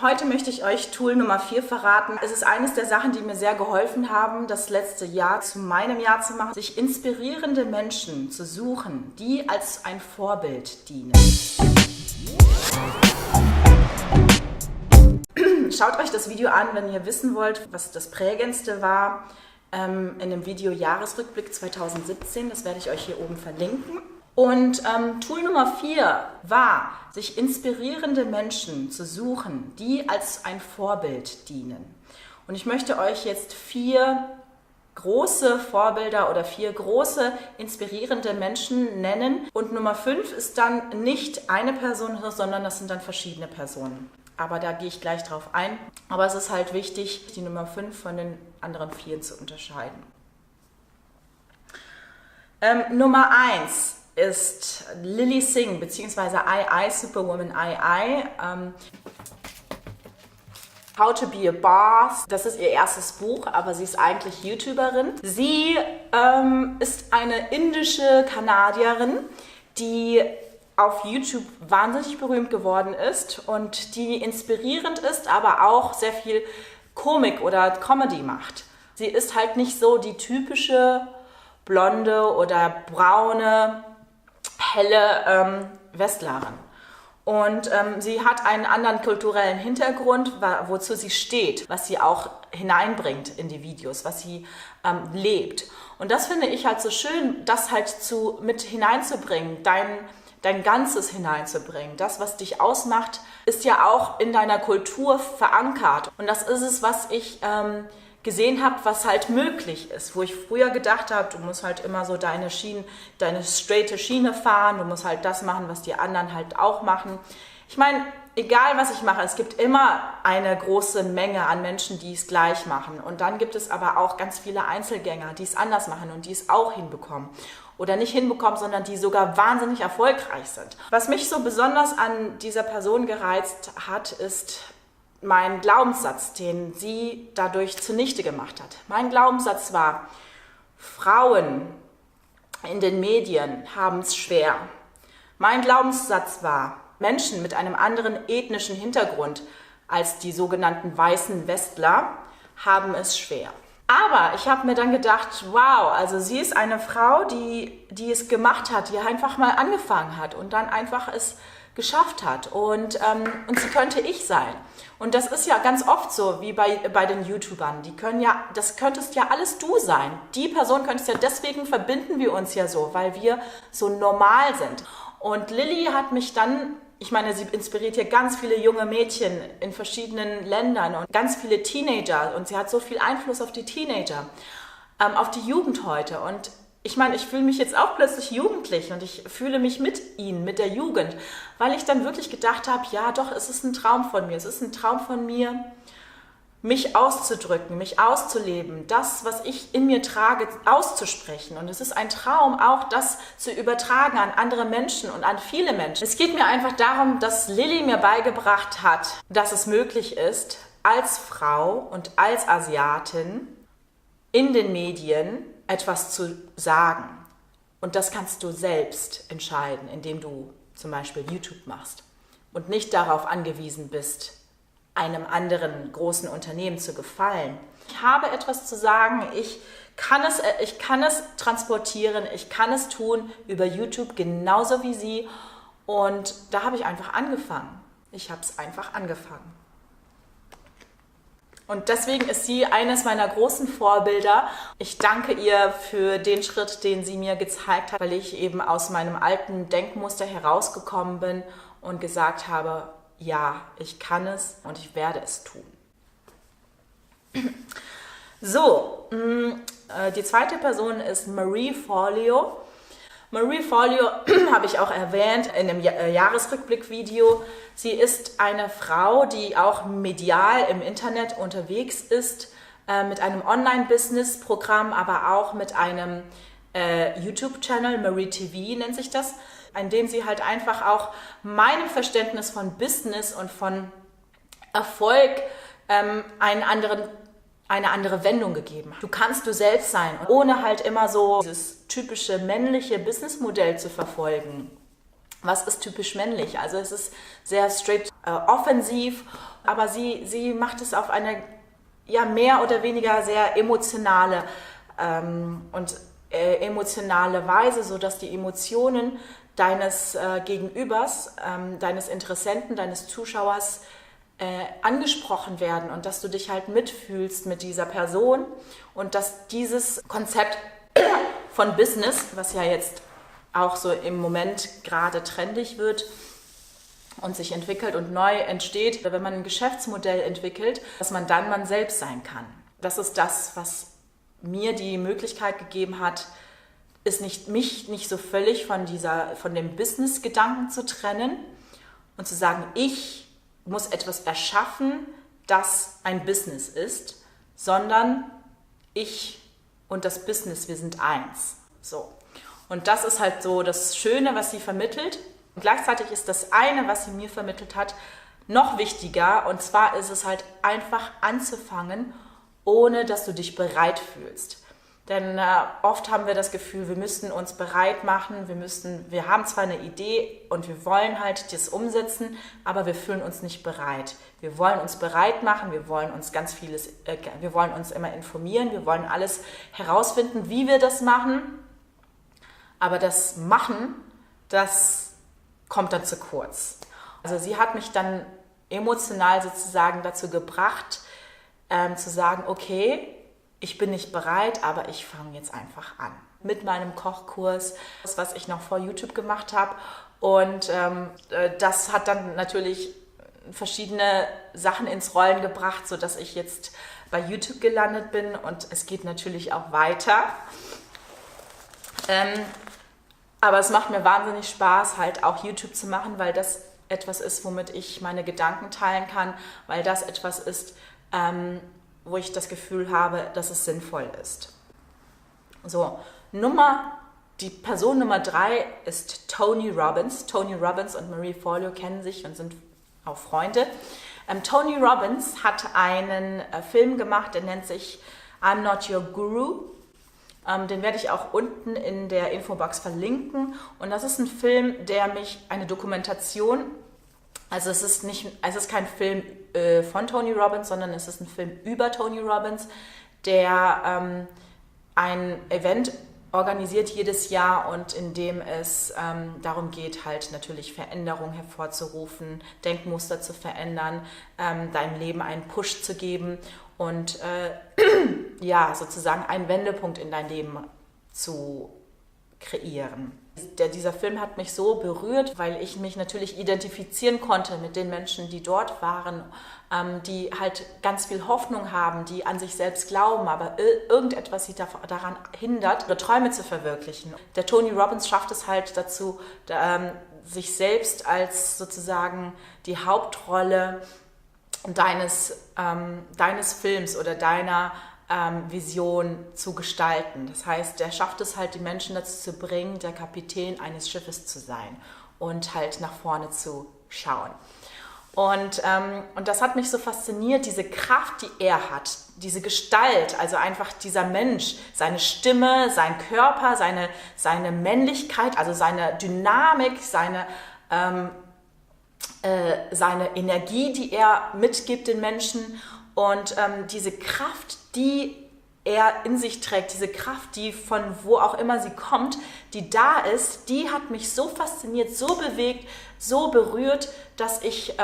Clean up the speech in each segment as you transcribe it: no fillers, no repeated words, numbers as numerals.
Heute möchte ich euch Tool Nummer 4 verraten. Es ist eines der Sachen, die mir sehr geholfen haben, das letzte Jahr zu meinem Jahr zu machen, sich inspirierende Menschen zu suchen, die als ein Vorbild dienen. Schaut euch das Video an, wenn ihr wissen wollt, was das Prägendste war in dem Video Jahresrückblick 2017. Das werde ich euch hier oben verlinken. Und Tool Nummer 4 war, sich inspirierende Menschen zu suchen, die als ein Vorbild dienen. Und ich möchte euch jetzt 4 große Vorbilder oder 4 große inspirierende Menschen nennen. Und Nummer 5 ist dann nicht eine Person, sondern das sind dann verschiedene Personen. Aber da gehe ich gleich drauf ein. Aber es ist halt wichtig, die Nummer 5 von den anderen 4 zu unterscheiden. Nummer 1 ist Lilly Singh, beziehungsweise I, Superwoman I. How to be a Boss. Das ist ihr erstes Buch, aber sie ist eigentlich YouTuberin. Sie ist eine indische Kanadierin, die auf YouTube wahnsinnig berühmt geworden ist und die inspirierend ist, aber auch sehr viel Komik oder Comedy macht. Sie ist halt nicht so die typische blonde oder braune, helle Westlerin. Und sie hat einen anderen kulturellen Hintergrund, wozu sie steht, was sie auch hineinbringt in die Videos, was sie lebt. Und das finde ich halt so schön, das halt mit hineinzubringen, dein Ganzes hineinzubringen. Das, was dich ausmacht, ist ja auch in deiner Kultur verankert. Und das ist es, was ich gesehen habe, was halt möglich ist. Wo ich früher gedacht habe, du musst halt immer so deine straighte Schiene fahren, du musst halt das machen, was die anderen halt auch machen. Ich meine, egal was ich mache, es gibt immer eine große Menge an Menschen, die es gleich machen. Und dann gibt es aber auch ganz viele Einzelgänger, die es anders machen und die es auch hinbekommen. Oder nicht hinbekommen, sondern die sogar wahnsinnig erfolgreich sind. Was mich so besonders an dieser Person gereizt hat, ist mein Glaubenssatz, den sie dadurch zunichte gemacht hat. Mein Glaubenssatz war, Frauen in den Medien haben es schwer. Mein Glaubenssatz war, Menschen mit einem anderen ethnischen Hintergrund als die sogenannten weißen Westler haben es schwer. Aber ich habe mir dann gedacht, wow, also sie ist eine Frau, die es gemacht hat, die einfach mal angefangen hat und dann einfach es geschafft hat. Und sie könnte ich sein. Und das ist ja ganz oft so, wie bei den YouTubern. Das könntest ja alles du sein. Die Person könntest ja, deswegen verbinden wir uns ja so, weil wir so normal sind. Und Lilly hat mich dann, ich meine, sie inspiriert hier ganz viele junge Mädchen in verschiedenen Ländern und ganz viele Teenager. Und sie hat so viel Einfluss auf die Teenager, auf die Jugend heute. Und ich meine, ich fühle mich jetzt auch plötzlich jugendlich und ich fühle mich mit ihnen, mit der Jugend, weil ich dann wirklich gedacht habe, ja doch, es ist ein Traum von mir. Es ist ein Traum von mir, mich auszudrücken, mich auszuleben, das, was ich in mir trage, auszusprechen. Und es ist ein Traum, auch das zu übertragen an andere Menschen und an viele Menschen. Es geht mir einfach darum, dass Lilly mir beigebracht hat, dass es möglich ist, als Frau und als Asiatin in den Medien etwas zu sagen. Und das kannst du selbst entscheiden, indem du zum Beispiel YouTube machst und nicht darauf angewiesen bist, einem anderen großen Unternehmen zu gefallen. Ich habe etwas zu sagen, ich kann es transportieren, ich kann es tun über YouTube genauso wie sie. Und da habe ich einfach angefangen. Ich habe es einfach angefangen. Und deswegen ist sie eines meiner großen Vorbilder. Ich danke ihr für den Schritt, den sie mir gezeigt hat, weil ich eben aus meinem alten Denkmuster herausgekommen bin und gesagt habe, ja, ich kann es und ich werde es tun. So, die zweite Person ist Marie Forleo. Marie Forleo habe ich auch erwähnt in dem Jahresrückblick-Video. Sie ist eine Frau, die auch medial im Internet unterwegs ist, mit einem Online-Business-Programm, aber auch mit einem YouTube-Channel, Marie TV nennt sich das, in dem sie halt einfach auch meinem Verständnis von Business und von Erfolg eine andere Wendung gegeben hat. Du kannst du selbst sein, ohne halt immer so dieses typische männliche Businessmodell zu verfolgen. Was ist typisch männlich? Also es ist sehr straight offensiv Aber sie macht es auf eine mehr oder weniger sehr emotionale emotionale Weise, sodass die Emotionen deines Gegenübers, deines Interessenten, deines Zuschauers angesprochen werden und dass du dich halt mitfühlst mit dieser Person und dass dieses Konzept von Business, was ja jetzt auch so im Moment gerade trendig wird und sich entwickelt und neu entsteht, wenn man ein Geschäftsmodell entwickelt, dass man dann man selbst sein kann. Das ist das, was mir die Möglichkeit gegeben hat, ist mich nicht so völlig von dem Business-Gedanken zu trennen und zu sagen, ich muss etwas erschaffen, das ein Business ist, sondern ich und das Business, wir sind eins. So. Und das ist halt so das Schöne, was sie vermittelt. Und gleichzeitig ist das eine, was sie mir vermittelt hat, noch wichtiger. Und zwar ist es halt einfach anzufangen, ohne dass du dich bereit fühlst. Denn oft haben wir das Gefühl, wir müssten uns bereit machen, wir haben zwar eine Idee und wir wollen halt das umsetzen, aber wir fühlen uns nicht bereit. Wir wollen uns bereit machen, wir wollen uns wir wollen uns immer informieren, wir wollen alles herausfinden, wie wir das machen, aber das Machen, das kommt dann zu kurz. Also sie hat mich dann emotional sozusagen dazu gebracht, zu sagen, okay, ich bin nicht bereit, aber ich fange jetzt einfach an. Mit meinem Kochkurs, das, was ich noch vor YouTube gemacht habe. Und das hat dann natürlich verschiedene Sachen ins Rollen gebracht, sodass ich jetzt bei YouTube gelandet bin. Und es geht natürlich auch weiter. Aber es macht mir wahnsinnig Spaß, halt auch YouTube zu machen, weil das etwas ist, womit ich meine Gedanken teilen kann, weil das etwas ist, wo ich das Gefühl habe, dass es sinnvoll ist. So, die Person Nummer 3 ist Tony Robbins. Tony Robbins und Marie Forleo kennen sich und sind auch Freunde. Tony Robbins hat einen Film gemacht, der nennt sich I'm Not Your Guru. Den werde ich auch unten in der Infobox verlinken. Und das ist ein Film, eine Dokumentation. Also es ist kein Film von Tony Robbins, sondern es ist ein Film über Tony Robbins, der ein Event organisiert jedes Jahr und in dem es darum geht, halt natürlich Veränderung hervorzurufen, Denkmuster zu verändern, deinem Leben einen Push zu geben und sozusagen einen Wendepunkt in dein Leben zu kreieren. Dieser Film hat mich so berührt, weil ich mich natürlich identifizieren konnte mit den Menschen, die dort waren, die halt ganz viel Hoffnung haben, die an sich selbst glauben, aber irgendetwas sie daran hindert, ihre Träume zu verwirklichen. Der Tony Robbins schafft es halt dazu, sich selbst als sozusagen die Hauptrolle deines Films oder deiner Vision zu gestalten. Das heißt, er schafft es halt, die Menschen dazu zu bringen, der Kapitän eines Schiffes zu sein und halt nach vorne zu schauen. Und das hat mich so fasziniert, diese Kraft, die er hat, diese Gestalt, also einfach dieser Mensch, seine Stimme, sein Körper, seine Männlichkeit, also seine Dynamik, seine Energie, die er mitgibt den Menschen und diese Kraft, die er in sich trägt, diese Kraft, die von wo auch immer sie kommt, die da ist, die hat mich so fasziniert, so bewegt, so berührt, dass ich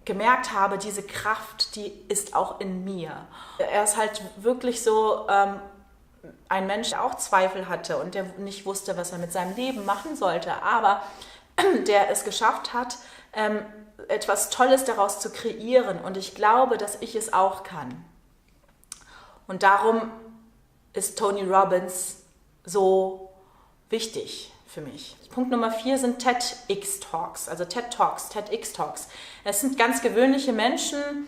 gemerkt habe, diese Kraft, die ist auch in mir. Er ist halt wirklich so ein Mensch, der auch Zweifel hatte und der nicht wusste, was er mit seinem Leben machen sollte, aber der es geschafft hat, etwas Tolles daraus zu kreieren und ich glaube, dass ich es auch kann. Und darum ist Tony Robbins so wichtig für mich. Punkt Nummer 4 sind TEDx-Talks, also TED-Talks, TEDx-Talks. Es sind ganz gewöhnliche Menschen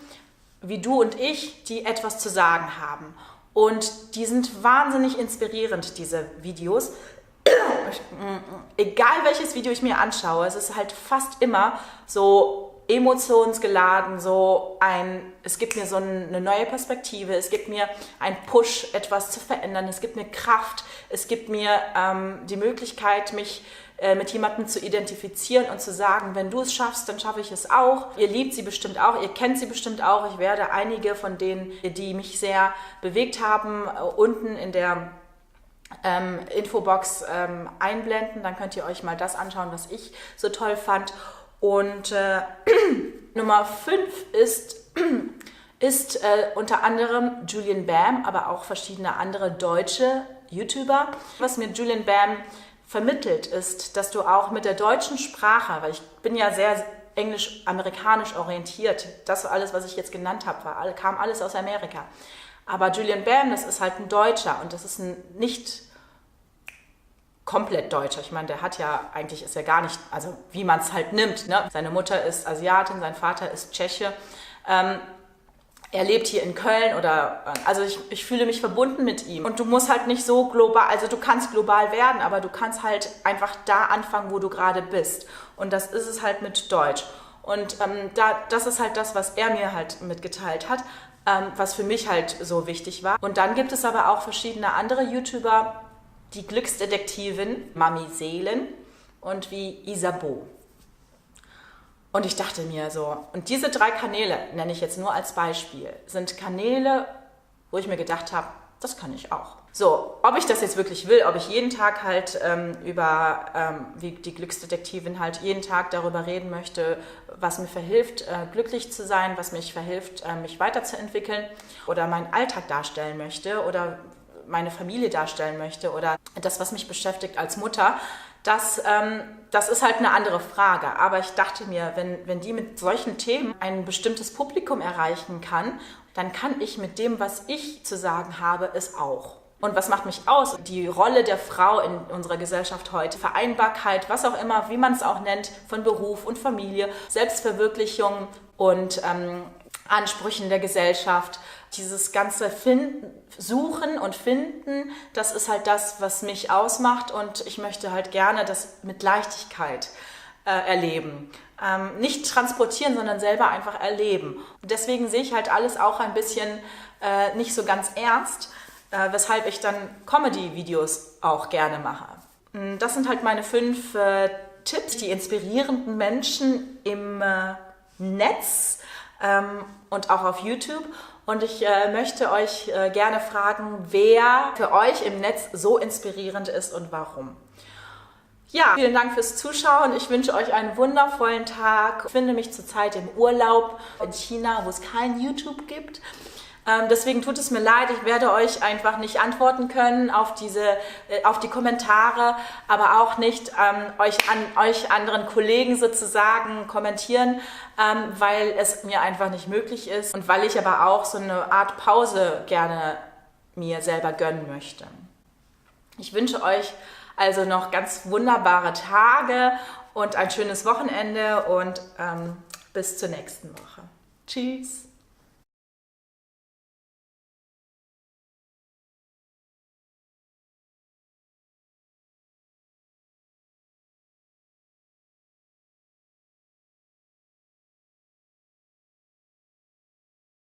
wie du und ich, die etwas zu sagen haben. Und die sind wahnsinnig inspirierend, diese Videos. Egal welches Video ich mir anschaue, es ist halt fast immer so emotionsgeladen, es gibt mir so eine neue Perspektive, es gibt mir einen Push, etwas zu verändern, es gibt mir Kraft, es gibt mir die Möglichkeit, mich mit jemandem zu identifizieren und zu sagen, wenn du es schaffst, dann schaffe ich es auch. Ihr liebt sie bestimmt auch, ihr kennt sie bestimmt auch. Ich werde einige von denen, die mich sehr bewegt haben, unten in der Infobox einblenden. Dann könnt ihr euch mal das anschauen, was ich so toll fand. Und Nummer 5 ist unter anderem Julian Bam, aber auch verschiedene andere deutsche YouTuber. Was mir Julian Bam vermittelt ist, dass du auch mit der deutschen Sprache, weil ich bin ja sehr englisch-amerikanisch orientiert, das alles, was ich jetzt genannt habe, kam alles aus Amerika. Aber Julian Bam, das ist halt ein Deutscher und das ist ein nicht komplett Deutscher. Ich meine, der hat ja, eigentlich ist er gar nicht, also wie man es halt nimmt. Ne? Seine Mutter ist Asiatin, sein Vater ist Tscheche. Er lebt hier in Köln also ich fühle mich verbunden mit ihm. Und du musst halt nicht so global, also du kannst global werden, aber du kannst halt einfach da anfangen, wo du gerade bist. Und das ist es halt mit Deutsch. Und das ist halt das, was er mir halt mitgeteilt hat, was für mich halt so wichtig war. Und dann gibt es aber auch verschiedene andere YouTuber, die Glücksdetektivin Mami Seelen und wie Isabeau. Und ich dachte mir so, und diese 3 Kanäle, nenne ich jetzt nur als Beispiel, sind Kanäle, wo ich mir gedacht habe, das kann ich auch. So, ob ich das jetzt wirklich will, ob ich jeden Tag halt wie die Glücksdetektivin halt jeden Tag darüber reden möchte, was mir verhilft, glücklich zu sein, was mich verhilft, mich weiterzuentwickeln oder meinen Alltag darstellen möchte oder meine Familie darstellen möchte oder das, was mich beschäftigt als Mutter, das ist halt eine andere Frage. Aber ich dachte mir, wenn die mit solchen Themen ein bestimmtes Publikum erreichen kann, dann kann ich mit dem, was ich zu sagen habe, es auch. Und was macht mich aus? Die Rolle der Frau in unserer Gesellschaft heute, Vereinbarkeit, was auch immer, wie man es auch nennt, von Beruf und Familie, Selbstverwirklichung und Ansprüchen der Gesellschaft. Dieses ganze Suchen und Finden, das ist halt das, was mich ausmacht und ich möchte halt gerne das mit Leichtigkeit erleben. Nicht transportieren, sondern selber einfach erleben. Und deswegen sehe ich halt alles auch ein bisschen nicht so ganz ernst, weshalb ich dann Comedy-Videos auch gerne mache. Das sind halt meine 5 Tipps, die inspirierenden Menschen im Netz und auch auf YouTube. Und ich möchte euch gerne fragen, wer für euch im Netz so inspirierend ist und warum. Ja, vielen Dank fürs Zuschauen. Ich wünsche euch einen wundervollen Tag. Ich befinde mich zurzeit im Urlaub in China, wo es kein YouTube gibt. Deswegen tut es mir leid, ich werde euch einfach nicht antworten können auf die Kommentare, aber auch nicht euch anderen Kollegen sozusagen kommentieren, weil es mir einfach nicht möglich ist und weil ich aber auch so eine Art Pause gerne mir selber gönnen möchte. Ich wünsche euch also noch ganz wunderbare Tage und ein schönes Wochenende und bis zur nächsten Woche. Tschüss!